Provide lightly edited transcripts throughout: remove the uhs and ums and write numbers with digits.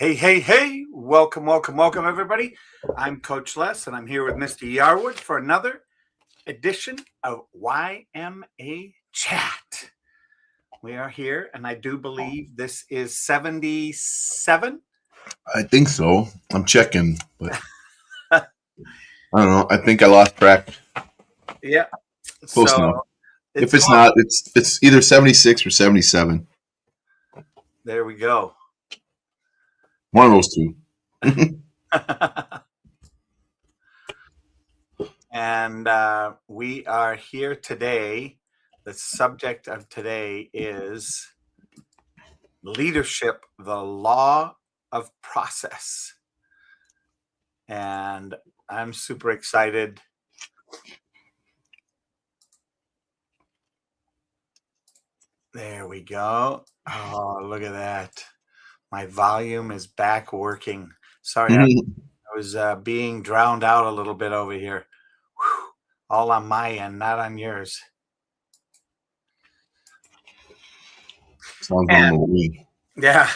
Hey, hey, hey, welcome, welcome, welcome, everybody. I'm Coach Les, and I'm here with Mr. Yarwood for another edition of YMA Chat. We are here, and I do believe this is 77. I think so. I'm checking, but I don't know. I think I lost track. Yeah. Close So enough. If it's not, it's either 76 or 77. there we go. One of those two. And we are here today. The subject of today is leadership, the law of process. And I'm super excited. There we go. Oh, look at that. My volume is back working. Sorry, I was being drowned out a little bit over here. Whew. All on my end, not on yours. Sounds normal to me. Yeah.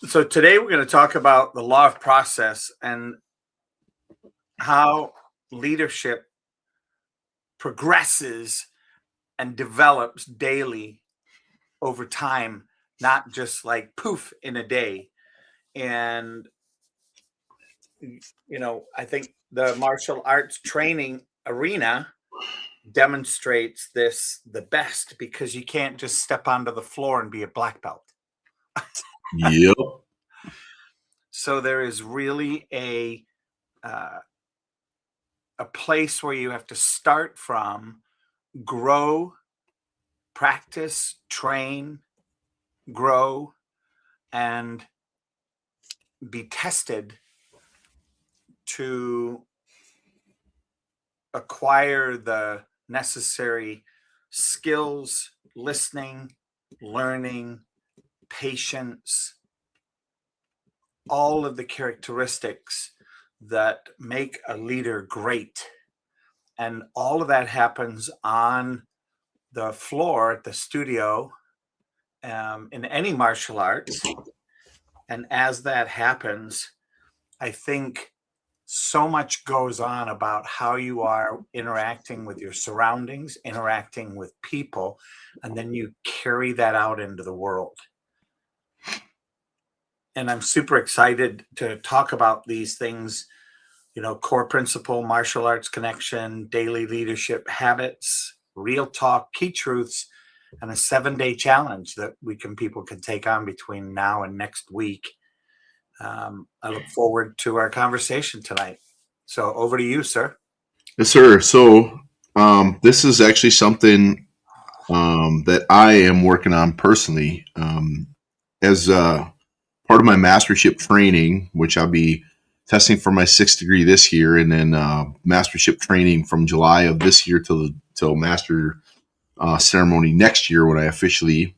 So today we're going to talk about the law of process and how leadership progresses and develops daily over time, not just like poof in a day. And, you know, I think the martial arts training arena demonstrates this the best because you can't just step onto the floor and be a black belt. Yep. So there is really a place where you have to start from, grow, practice, train, grow, and be tested to acquire the necessary skills, listening, learning, patience, all of the characteristics that make a leader great. And all of that happens on the floor at the studio in any martial arts. And as that happens, I think so much goes on about how you are interacting with your surroundings, interacting with people, and then you carry that out into the world. And I'm super excited to talk about these things, you know, core principle, martial arts connection, daily leadership habits, real talk, key truths, and a 7-day challenge that people can take on between now and next week. I look forward to our conversation tonight. So over to you, sir. Yes, sir. So this is actually something that I am working on personally as part of my mastership training, which I'll be testing for my 6th degree this year, and then mastership training from July of this year till master ceremony next year when I officially,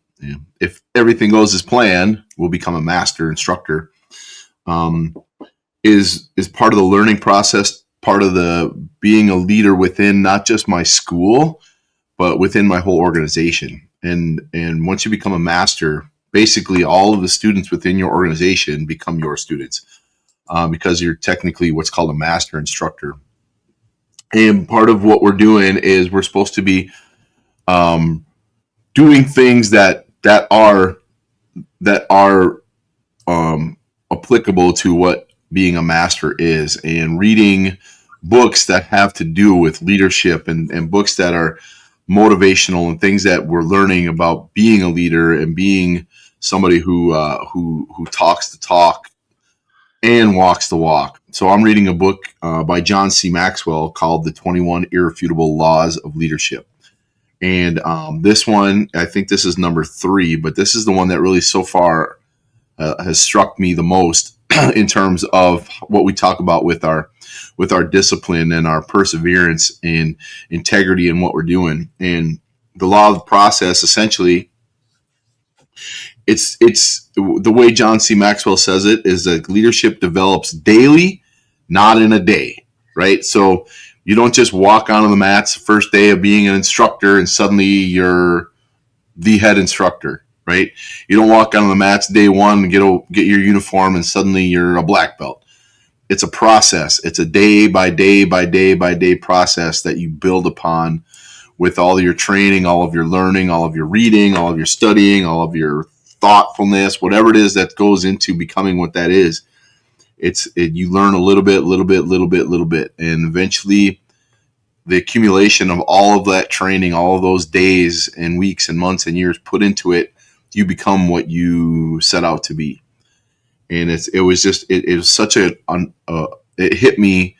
if everything goes as planned, will become a master instructor. Is part of the learning process, part of the being a leader within not just my school, but within my whole organization. And once you become a master, basically all of the students within your organization become your students because you're technically what's called a master instructor. And part of what we're doing is we're supposed to be doing things that are applicable to what being a master is, and reading books that have to do with leadership and books that are motivational and things that we're learning about being a leader and being somebody who talks the talk and walks the walk. So I'm reading a book by John C. Maxwell called The 21 Irrefutable Laws of Leadership. And this one, I think this is number 3, but this is the one that really so far has struck me the most in terms of what we talk about with our discipline and our perseverance and integrity in what we're doing. And the law of the process, essentially, it's the way John C. Maxwell says it is that leadership develops daily, not in a day, right? So you don't just walk onto the mats the first day of being an instructor and suddenly you're the head instructor. right? You don't walk on the mats day one and get your uniform and suddenly you're a black belt. It's a process. It's a day by day by day by day process that you build upon with all of your training, all of your learning, all of your reading, all of your studying, all of your thoughtfulness, whatever it is that goes into becoming what that is. You learn a little bit, and eventually the accumulation of all of that training, all of those days and weeks and months and years put into it, you become what you set out to be. And it was such it hit me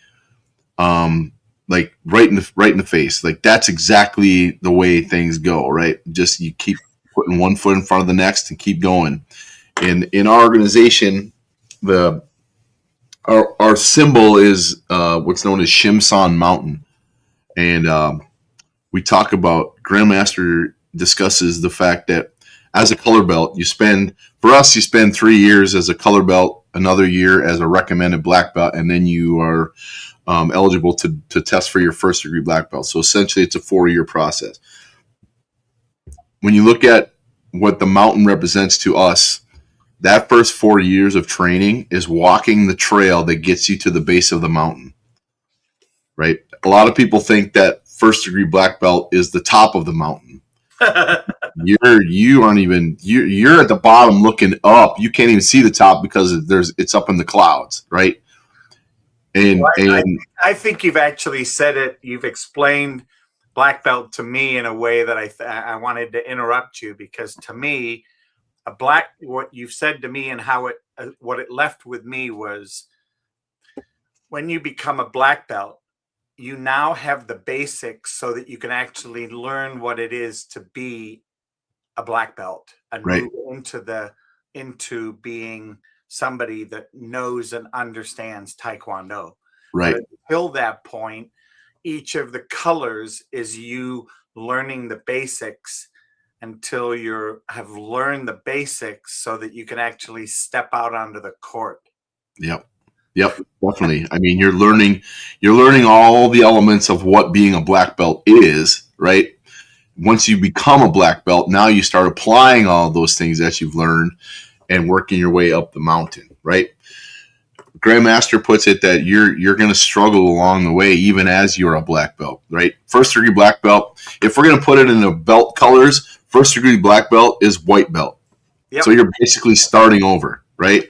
like right in the face. Like that's exactly the way things go, right? Just you keep putting one foot in front of the next and keep going. And in our organization, our symbol is what's known as Shimsan Mountain, and we talk about Grandmaster discusses the fact that as a color belt, you spend 3 years as a color belt, another year as a recommended black belt, and then you are eligible to test for your first degree black belt. So essentially, it's a 4-year process. When you look at what the mountain represents to us, that first 4 years of training is walking the trail that gets you to the base of the mountain, right? A lot of people think that first degree black belt is the top of the mountain. You're at the bottom looking up. You can't even see the top because it's up in the clouds, right? And I think you've actually said it. You've explained black belt to me in a way that I wanted to interrupt you, because to me, what you've said to me and how what it left with me was, when you become a black belt, you now have the basics so that you can actually learn what it is to be a black belt and right. move into being somebody that knows and understands Taekwondo. Right. But until that point, each of the colors is you learning the basics until you have learned the basics so that you can actually step out onto the court. Yep, definitely. I mean, you're learning all the elements of what being a black belt is, right? Once you become a black belt, now you start applying all those things that you've learned and working your way up the mountain, right? Grandmaster puts it that you're going to struggle along the way, even as you're a black belt, right? First degree black belt, if we're going to put it in the belt colors, first degree black belt is white belt. Yep. So you're basically starting over, right?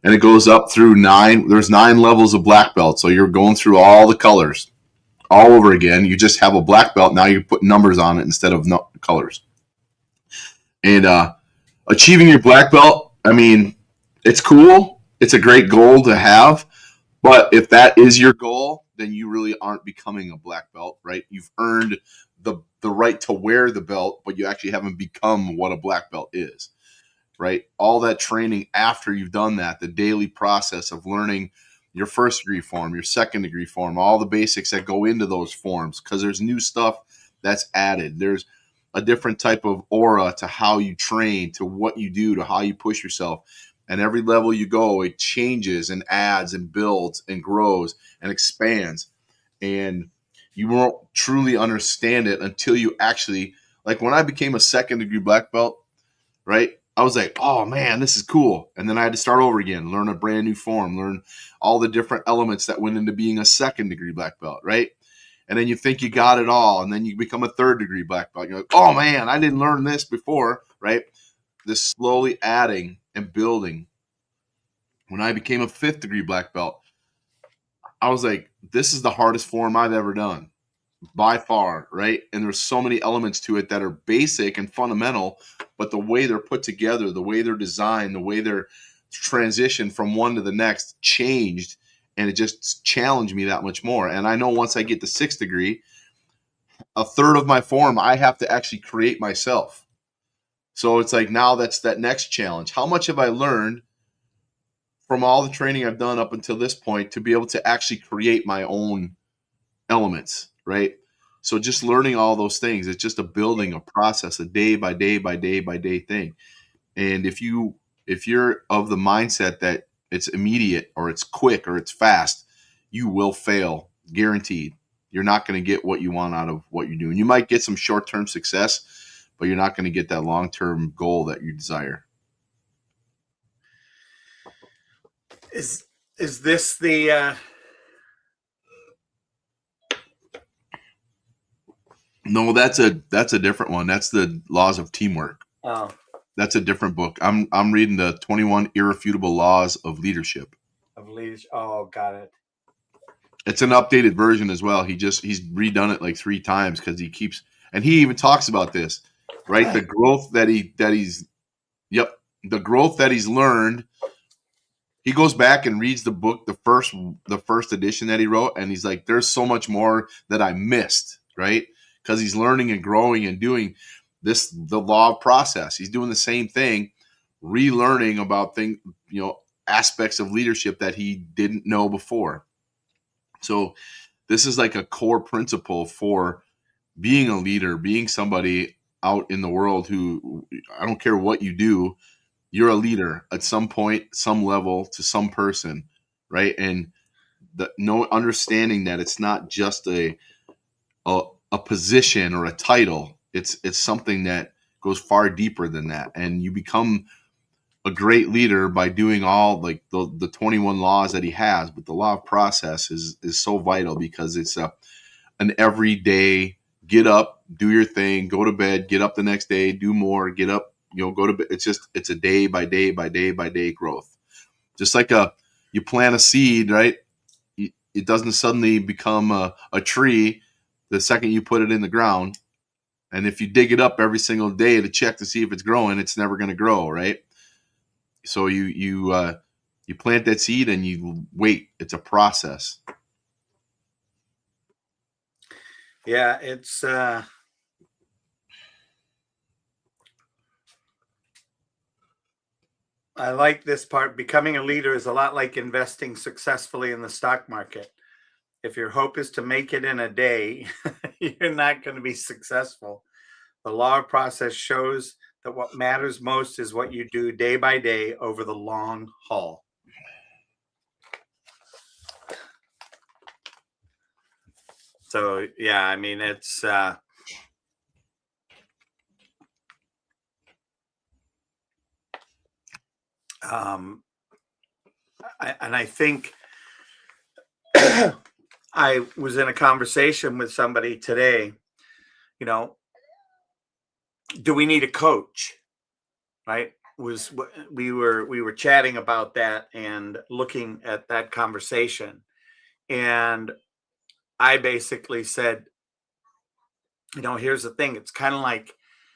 And it goes up through 9. There's 9 levels of black belt. So you're going through all the colors all over again. You just have a black belt. Now you put numbers on it instead of colors. And achieving your black belt, I mean, it's cool. It's a great goal to have. But if that is your goal, then you really aren't becoming a black belt, right? You've earned the right to wear the belt, but you actually haven't become what a black belt is, right? All that training after you've done that, the daily process of learning your first degree form, your second degree form, all the basics that go into those forms, because there's new stuff that's added. There's a different type of aura to how you train, to what you do, to how you push yourself. And every level you go, it changes and adds and builds and grows and expands. And you won't truly understand it until you actually, like when I became a second degree black belt, right? I was like, oh man, this is cool. And then I had to start over again, learn a brand new form, learn all the different elements that went into being a second degree black belt, right? And then you think you got it all. And then you become a third degree black belt. You're like, oh man, I didn't learn this before, right? This slowly adding and building. When I became a fifth degree black belt, I was like, this is the hardest form I've ever done by far, right? And there's so many elements to it that are basic and fundamental, but the way they're put together, the way they're designed, the way they're transitioned from one to the next changed, and it just challenged me that much more. And I know once I get to sixth degree, a third of my form I have to actually create myself. So it's like, now that's that next challenge. How much have I learned from all the training I've done up until this point to be able to actually create my own elements, right? So just learning all those things, it's just a building, a process, a day by day by day by day thing. And if you're of the mindset that it's immediate or it's quick or it's fast, you will fail, guaranteed. You're not going to get what you want out of what you're doing. You might get some short-term success, but you're not going to get that long-term goal that you desire. Is this the No, that's a different one. That's the Laws of Teamwork. oh, That's a different book. I'm reading the 21 Irrefutable Laws of Leadership. of leadership? Oh, got it. It's an updated version as well. He's redone it like 3 times because and he even talks about this, right? The growth the growth that he's learned. He goes back and reads the book, the first edition that he wrote, and he's like, there's so much more that I missed, right? Because he's learning and growing and doing the law of process. He's doing the same thing, relearning about aspects of leadership that he didn't know before. So this is like a core principle for being a leader, being somebody out in the world who, I don't care what you do, you're a leader at some point, some level, to some person, right? And understanding that it's not just a position or a title. It's something that goes far deeper than that. And you become a great leader by doing all like the 21 laws that he has. But the law of process is so vital because it's an everyday get up, do your thing, go to bed, get up the next day, do more, get up, go to bed. It's a day by day by day by day growth. Just like you plant a seed, right? It doesn't suddenly become a tree the second you put it in the ground. And if you dig it up every single day to check to see if it's growing, it's never going to grow, right? So you plant that seed and you wait. It's a process. Yeah, it's I like this part. Becoming a leader is a lot like investing successfully in the stock market. If your hope is to make it in a day, you're not going to be successful. The law of process shows that what matters most is what you do day by day over the long haul. So, yeah, I mean, it's I think I was in a conversation with somebody today, do we need a coach? Right? We were chatting about that and looking at that conversation. And I basically said, here's the thing. It's kind of like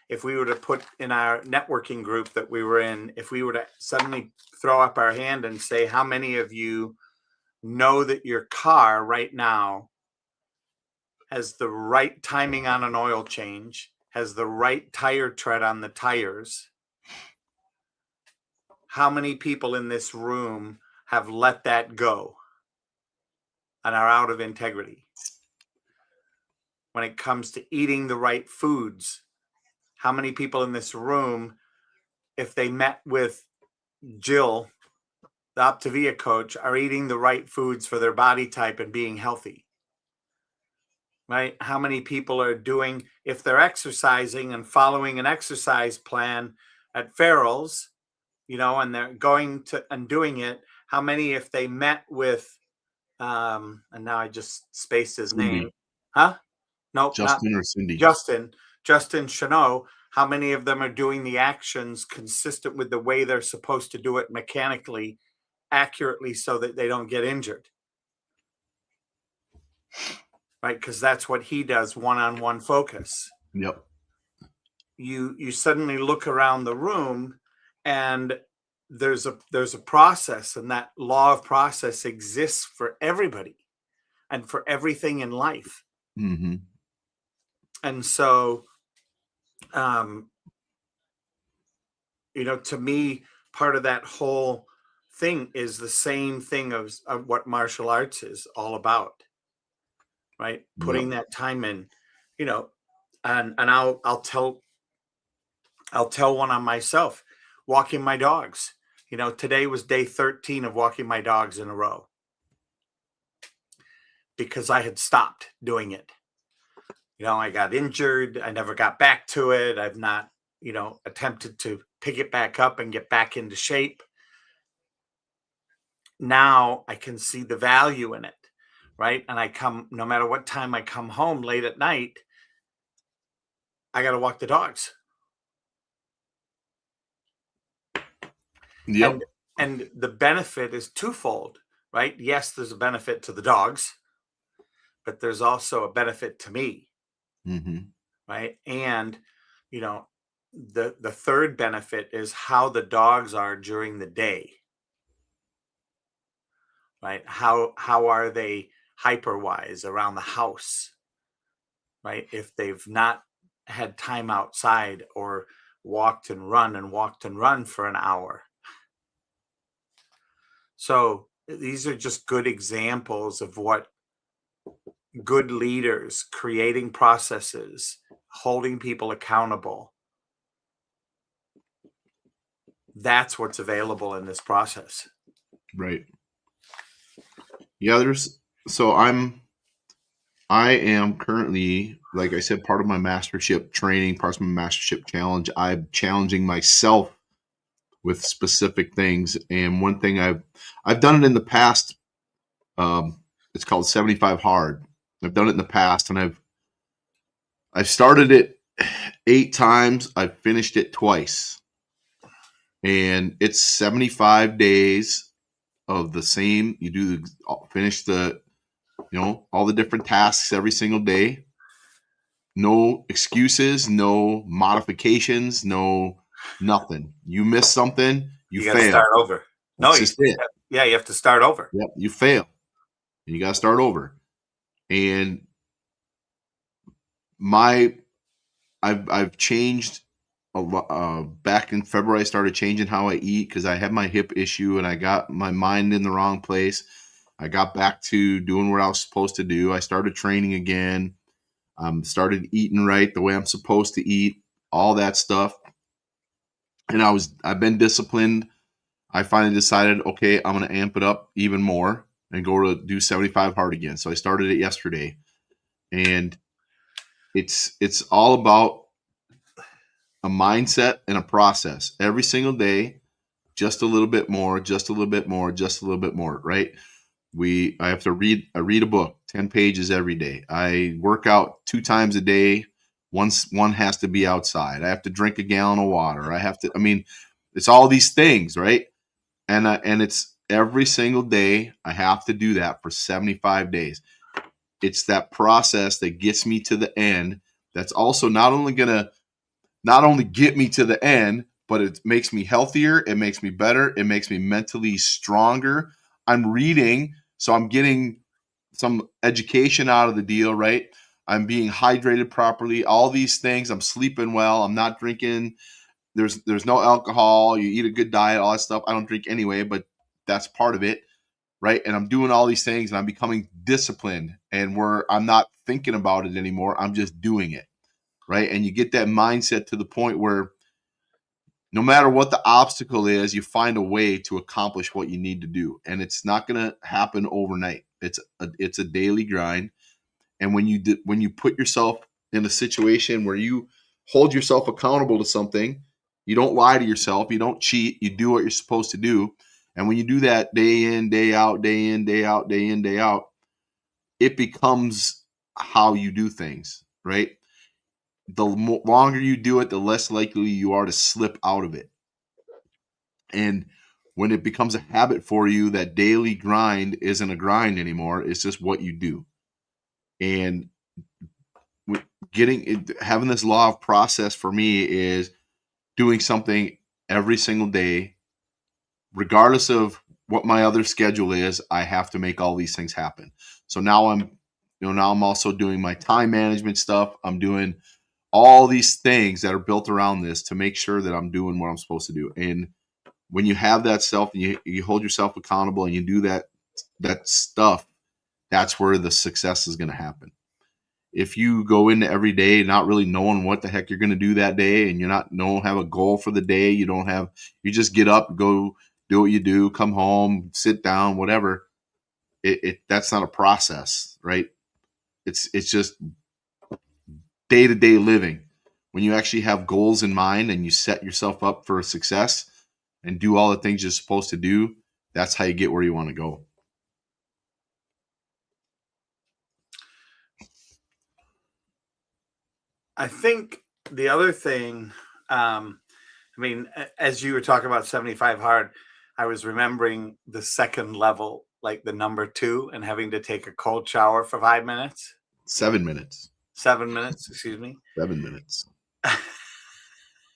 if we were to put in our networking group that we were in, if we were to suddenly throw up our hand and say, how many of you know that your car right now has the right timing on an oil change, has the right tire tread on the tires? How many people in this room have let that go and are out of integrity? When it comes to eating the right foods, how many people in this room, if they met with Jill, the Optavia coach, are eating the right foods for their body type and being healthy? Right? How many people are doing, if they're exercising and following an exercise plan at Farrell's, and they're going to and doing it, how many, if they met with, and now I just spaced his Cindy. name. Huh? Nope. Justin or Cindy? Justin Chanot, how many of them are doing the actions consistent with the way they're supposed to do it mechanically, accurately, so that they don't get injured? Right? Because that's what he does, one-on-one focus. Yep. You suddenly look around the room and there's a process, and that law of process exists for everybody and for everything in life. Mm-hmm. And so, to me, part of that whole thing is the same thing of what martial arts is all about, right? Putting that time in, and I'll tell one on myself, walking my dogs. Today was day 13 of walking my dogs in a row because I had stopped doing it. I got injured. I never got back to it. I've not, attempted to pick it back up and get back into shape. Now I can see the value in it, right? And no matter what time I come home late at night, I got to walk the dogs. Yep. And the benefit is twofold, right? Yes, there's a benefit to the dogs, but there's also a benefit to me, right? And the third benefit is how the dogs are during the day, right? How are they hyperwise around the house, right? If they've not had time outside or walked and run for an hour. So these are just good examples of what good leaders creating processes, holding people accountable. That's what's available in this process. Right. Yeah, I am currently, like I said, part of my mastership training, part of my mastership challenge. I'm challenging myself with specific things. And one thing I've done it in the past. It's called 75 Hard. I've done it in the past, and I've started it 8 times. I've finished it twice, and it's 75 days of the same. You finish all the different tasks every single day. No excuses, no modifications, no nothing. You miss something, you gotta fail. Start over. That's just it. Yeah, you have to start over. Yep, you fail. You got to start over. And I've changed a lot. Back in February, I started changing how I eat because I had my hip issue and I got my mind in the wrong place. I got back to doing what I was supposed to do. I started training again. Started eating right the way I'm supposed to eat, all that stuff. And I've been disciplined. I finally decided, okay, I'm going to amp it up even more and go to do 75 hard again. So I started it yesterday, and it's all about a mindset and a process. Every single day, just a little bit more, just a little bit more, just a little bit more, right? I have to read a book, 10 pages every day. I work out 2 times a day. One has to be outside. I have to drink a gallon of water. It's all these things, right? And it's every single day I have to do that for 75 days. It's that process that gets me to the end. That's also not only get me to the end, but it makes me healthier. It makes me better. It makes me mentally stronger. I'm reading, so I'm getting some education out of the deal, right? I'm being hydrated properly. All these things. I'm sleeping well. I'm not drinking. There's no alcohol. You eat a good diet, all that stuff. I don't drink anyway, but that's part of it, right? And I'm doing all these things, and I'm becoming disciplined, and I'm not thinking about it anymore. I'm just doing it, right? And you get that mindset to the point where no matter what the obstacle is, you find a way to accomplish what you need to do. And it's not going to happen overnight. It's a daily grind. And when you put yourself in a situation where you hold yourself accountable to something, you don't lie to yourself, you don't cheat, you do what you're supposed to do. And when you do that day in, day out, day in, day out, day in, day out, it becomes how you do things, right? The longer you do it, the less likely you are to slip out of it. And when it becomes a habit for you, that daily grind isn't a grind anymore. It's just what you do. And having this law of process for me is doing something every single day, regardless of what my other schedule is. I have to make all these things happen. So now I'm also doing my time management stuff. I'm doing all these things that are built around this to make sure that I'm doing what I'm supposed to do. And when you have that self, and you hold yourself accountable and you do that stuff, that's where the success is going to happen. If you go into every day not really knowing what the heck you're going to do that day, and don't have a goal for the day, you just get up, go do what you do, come home, sit down, whatever. That's not a process, right? It's just day-to-day living, when you actually have goals in mind and you set yourself up for success and do all the things you're supposed to do, that's how you get where you want to go. I think the other thing, I mean, as you were talking about 75 hard, I was remembering the second level, like the number 2, and having to take a cold shower for 5 minutes, 7 minutes. 7 minutes, excuse me. 7 minutes.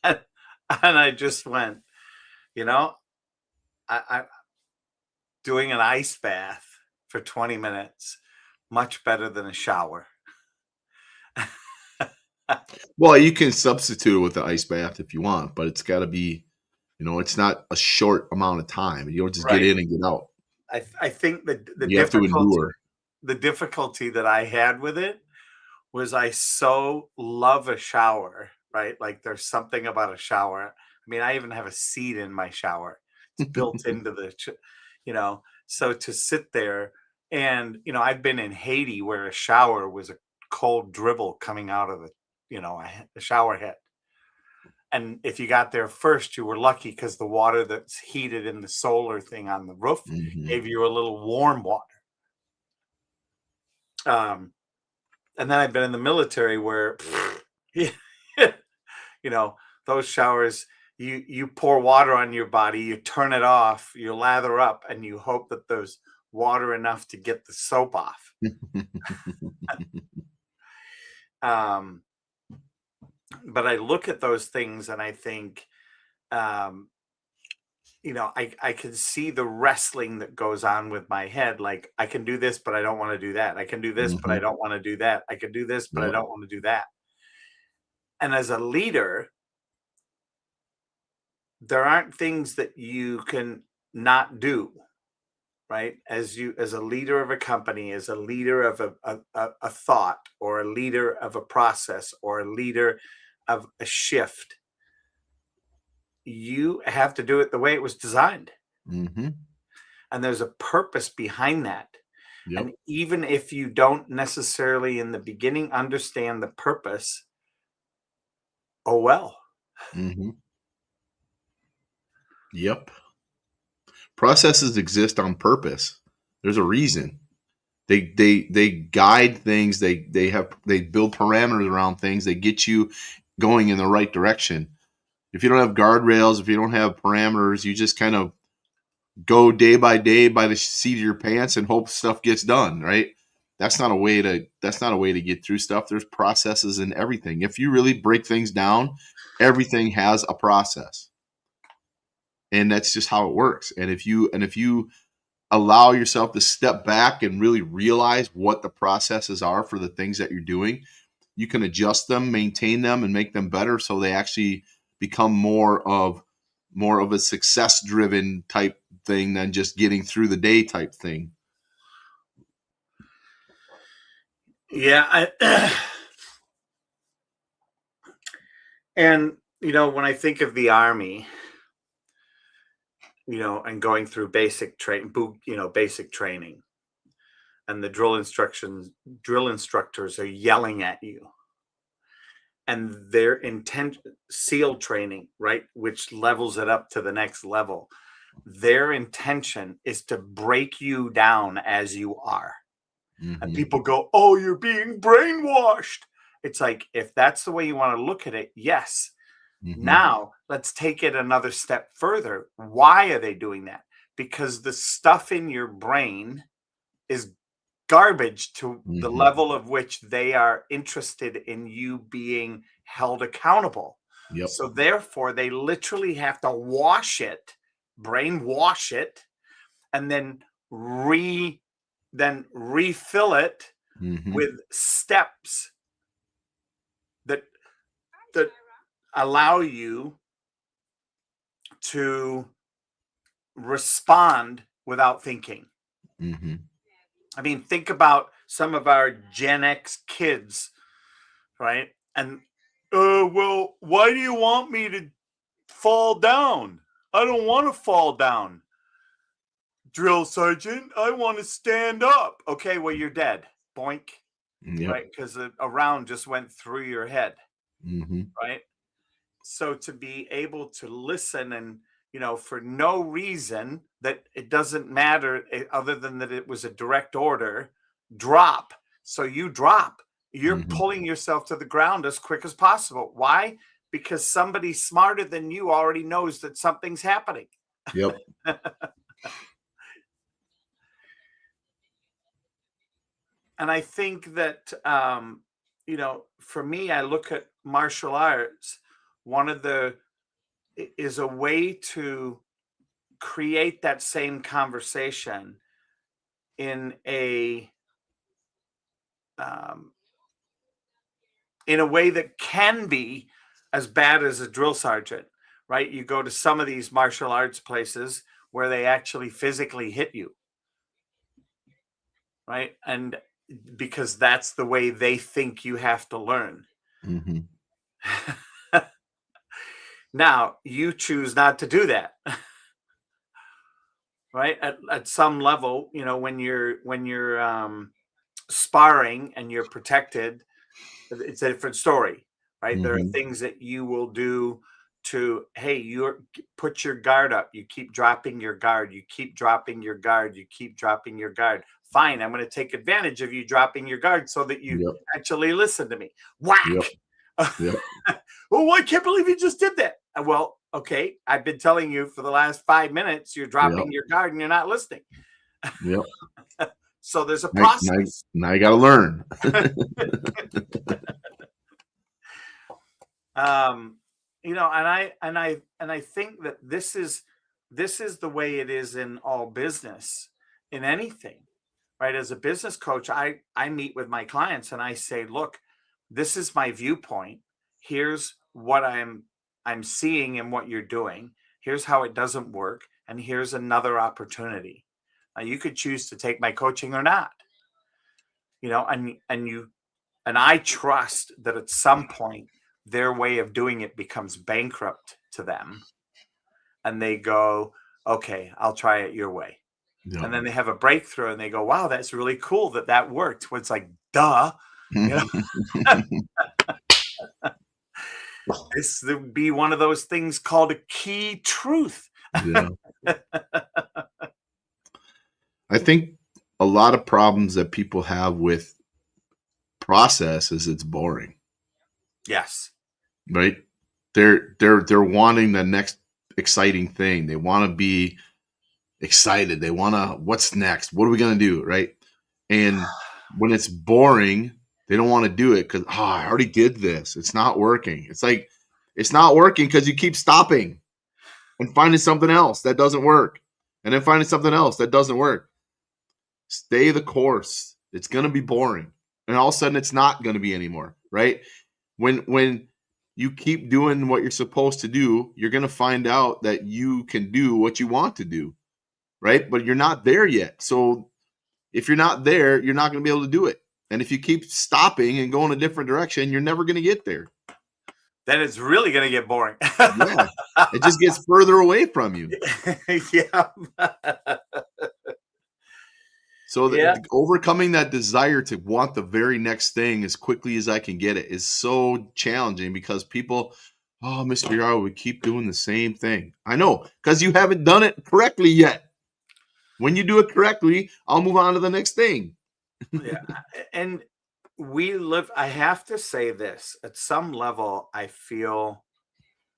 And I just went, you know, I doing an ice bath for 20 minutes, much better than a shower. Well, you can substitute it with the ice bath if you want, but it's got to be, it's not a short amount of time. You don't just get Right. in and get out. I think that You have to endure. the difficulty that I had with it was I so love a shower, right? Like there's something about a shower. I mean, I even have a seat in my shower. It's built into so to sit there and, I've been in Haiti where a shower was a cold dribble coming out of the shower head. And if you got there first, you were lucky because the water that's heated in the solar thing on the roof gave you a little warm water. And then I've been in the military where, those showers, you pour water on your body, you turn it off, you lather up, and you hope that there's water enough to get the soap off. But I look at those things and I think, I can see the wrestling that goes on with my head. Like I can do this, but I don't want to do that. I can do this, but I don't want to do that. I can do this, but I Yep. don't want to do that. And as a leader, there aren't things that you can not do, right? As a leader of a company, as a leader of a thought, or a leader of a process, or a leader of a shift, you have to do it the way it was designed. Mm-hmm. And there's a purpose behind that. Yep. And even if you don't necessarily in the beginning understand the purpose, oh well. Mm-hmm. Yep. Processes exist on purpose. There's a reason. They guide things. They build parameters around things. They get you going in the right direction. If you don't have guardrails, if you don't have parameters, you just kind of go day by day by the seat of your pants and hope stuff gets done, right? That's not a way to get through stuff. There's processes in everything. If you really break things down, everything has a process. And that's just how it works. And if you allow yourself to step back and really realize what the processes are for the things that you're doing, you can adjust them, maintain them, and make them better so they actually become more of a success-driven type thing than just getting through the day type thing. Yeah, and when I think of the Army, and going through basic training, and the drill instructors are yelling at you, and their intent, SEAL training, right, which levels it up to the next level. Their intention is to break you down as you are. Mm-hmm. And people go, "Oh, you're being brainwashed." It's like, if that's the way you want to look at it, yes. Mm-hmm. Now let's take it another step further. Why are they doing that? Because the stuff in your brain is garbage to the level of which they are interested in you being held accountable. Yep. So therefore, they literally have to brainwash it, and then refill it with steps that allow you to respond without thinking. Mm-hmm. I mean, think about some of our Gen X kids, right? And, well, why do you want me to fall down? I don't want to fall down. Drill sergeant, I want to stand up. Okay, well, you're dead. Boink. Yep. right? Because a round just went through your head, Hmm. right? So to be able to listen and, for no reason, that it doesn't matter, other than that it was a direct order, drop. So you drop. You're Hmm. pulling yourself to the ground as quick as possible. Why? Because somebody smarter than you already knows that something's happening. Yep. And I think that, for me, I look at martial arts. One of the is a way to create that same conversation in um, a way that can be as bad as a drill sergeant, right? You go to some of these martial arts places where they actually physically hit you, right? And because that's the way they think you have to learn. Hmm. Now you choose not to do that, right? At some level, when you're sparring and you're protected, it's a different story, right? There are Hmm. things that you will do to, hey, put your guard up. You keep dropping your guard. You keep dropping your guard. You keep dropping your guard. Fine, I'm going to take advantage of you dropping your guard so that you Yep. actually listen to me. Whack. Yep. Yep. Oh, I can't believe you just did that. Well, okay, I've been telling you for the last 5 minutes you're Yep. dropping your guard and you're not listening. Yep. So there's a Now, now, process. now you got to learn. um and I think that this is the way it is in all business, in anything, right? As a business coach, I meet with my clients and I say, look, this is my viewpoint. Here's what I'm seeing in what you're doing. Here's how it doesn't work, and here's another opportunity. Now you could choose to take my coaching or not, and I trust that at some point their way of doing it becomes bankrupt to them, and they go, okay, I'll try it your way. Yep. And then they have a breakthrough and they go, wow, that's really cool that worked. Well, it's like, duh, you know, this would be one of those things called a key truth. Yeah. I think a lot of problems that people have with process is it's boring, Yes. right? They're wanting the next exciting thing. They want to be excited. They want to, what's next? What are we going to do, right? And when it's boring, they don't want to do it because, I already did this. It's not working. It's like, it's not working because you keep stopping and finding something else that doesn't work, and then finding something else that doesn't work. Stay the course. It's going to be boring. And all of a sudden it's not going to be anymore, right? When you keep doing what you're supposed to do, you're going to find out that you can do what you want to do, right? But you're not there yet. So if you're not there, you're not going to be able to do it. And if you keep stopping and going a different direction, you're never going to get there. Then it's really going to get boring. Yeah. It just gets further away from you. Yeah. So Yeah. overcoming that desire to want the very next thing as quickly as I can get it is so challenging because people, oh, Mr. Yarrow, we keep doing the same thing. I know, because you haven't done it correctly yet. When you do it correctly, I'll move on to the next thing. Yeah. And I have to say this, at some level, I feel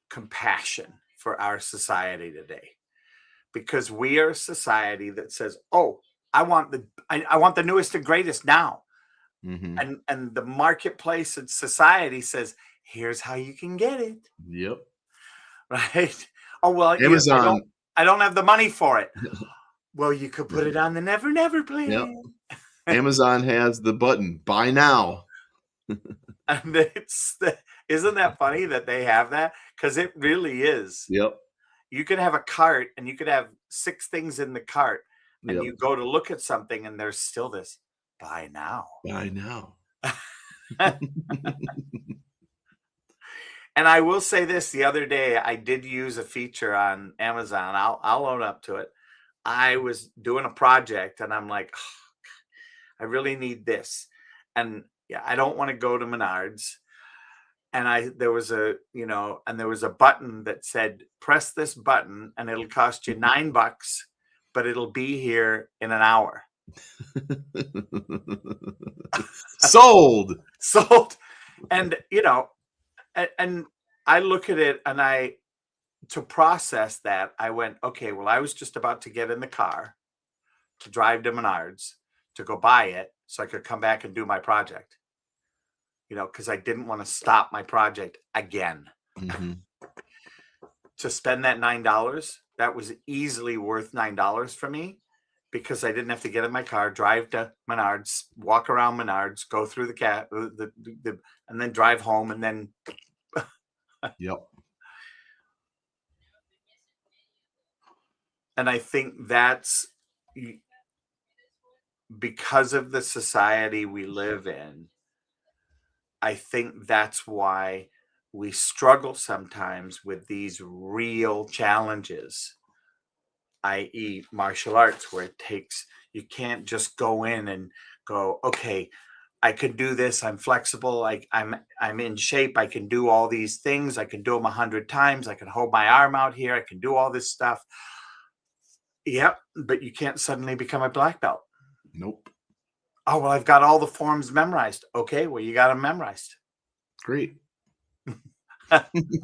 compassion for our society today, because we are a society that says, oh, I want the newest and greatest now. Mm-hmm. And the marketplace and society says, here's how you can get it. Yep. Right. Oh, well, Amazon. I don't have the money for it. Well, you could put it on the Never Never Yep. plan. Amazon has the button, buy now. And isn't that funny that they have that? Because it really is. Yep. You could have a cart and you could have 6 things in the cart, and Yep. you go to look at something and there's still this buy now. Buy now. And I will say this, the other day I did use a feature on Amazon. I'll own up to it. I was doing a project and I'm like, oh, I really need this. And yeah, I don't want to go to Menards. And there was a, and there was a button that said, press this button and it'll cost you $9, but it'll be here in an hour. Sold. Sold. And, and I look at it and to process that, I went, okay, well, I was just about to get in the car to drive to Menards to go buy it so I could come back and do my project, because I didn't want to stop my project again. Mm-hmm. To spend that $9, that was easily worth $9 for me, because I didn't have to get in my car, drive to Menards, walk around Menards, go through and then drive home, and then. Yep. And I think that's because of the society we live in. I think that's why we struggle sometimes with these real challenges, i.e. martial arts, where you can't just go in and go, okay, I can do this. I'm flexible. I'm in shape. I can do all these things. I can do them 100 times. I can hold my arm out here. I can do all this stuff. Yep. But you can't suddenly become a black belt. Nope. Oh, well, I've got all the forms memorized. Okay. Well, you got them memorized. Great.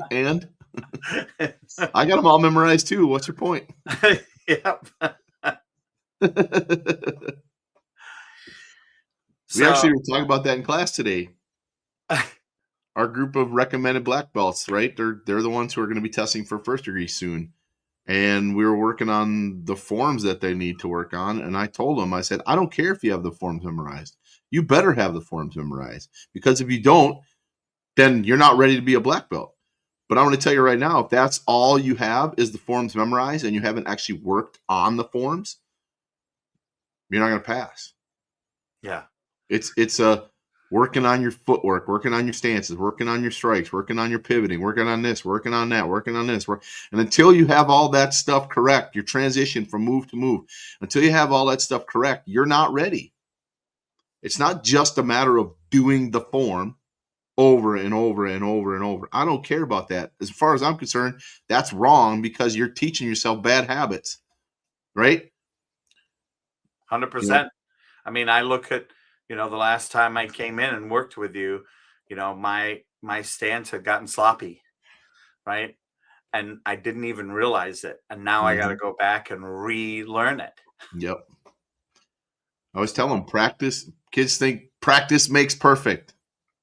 And I got them all memorized too. What's your point? Yep. We actually were talking about that in class today. Our group of recommended black belts, right? They're the ones who are going to be testing for first degree soon. And we were working on the forms that they need to work on. And I told them, I said, I don't care if you have the forms memorized. You better have the forms memorized, because if you don't, then you're not ready to be a black belt. But I'm going to tell you right now, if that's all you have is the forms memorized and you haven't actually worked on the forms, you're not going to pass. Yeah. It's a working on your footwork, working on your stances, working on your strikes, working on your pivoting, working on this, working on that, working on this. And until you have all that stuff correct, your transition from move to move, until you have all that stuff correct, you're not ready. It's not just a matter of doing the form over and over and over and over. I don't care about that. As far as I'm concerned, that's wrong, because you're teaching yourself bad habits, right? 100%. I mean, I look at, the last time I came in and worked with you, my stance had gotten sloppy, right? And I didn't even realize it. And now I got to go back and relearn it. Yep. I always tell them, practice. Kids think practice makes perfect.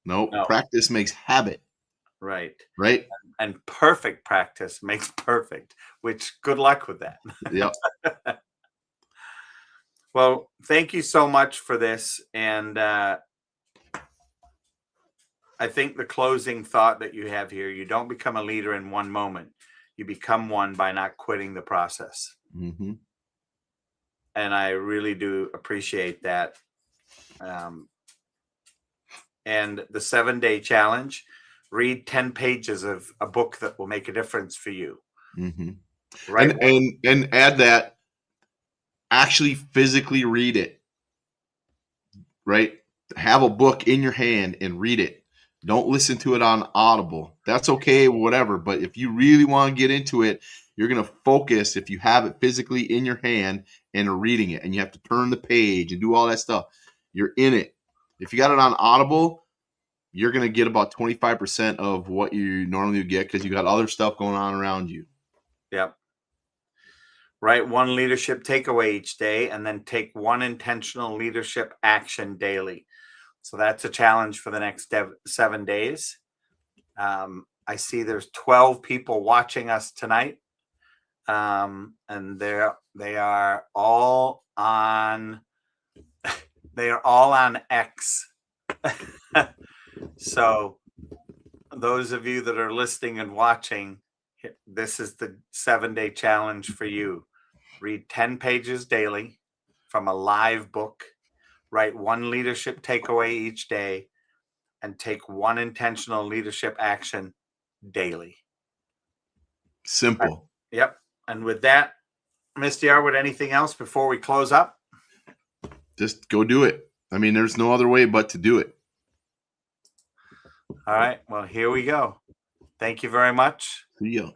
No, practice makes habit. Right. Right. And perfect practice makes perfect, which good luck with that. Yep. Well, thank you so much for this. And I think the closing thought that you have here, you don't become a leader in one moment. You become one by not quitting the process. Mm-hmm. And I really do appreciate that. And the 7-day challenge, read 10 pages of a book that will make a difference for you. Mm-hmm. Right. And add that, actually physically read it, right? Have a book in your hand and read it. Don't listen to it on Audible. That's okay, whatever. But if you really want to get into it, you're going to focus if you have it physically in your hand and are reading it, and you have to turn the page and do all that stuff. You're in it. If you got it on Audible, you're going to get about 25% of what you normally would get, because you got other stuff going on around you. Yep. Write one leadership takeaway each day, and then take one intentional leadership action daily. So that's a challenge for the next 7 days. I see there's 12 people watching us tonight. And they are all on X. So those of you that are listening and watching, this is the 7-day challenge for you. Read 10 pages daily from a live book, write one leadership takeaway each day, and take one intentional leadership action daily. Simple. Yep. And with that, Mr. Yarwood, anything else before we close up? Just go do it. I mean, there's no other way but to do it. All right. Well, here we go. Thank you very much. See ya.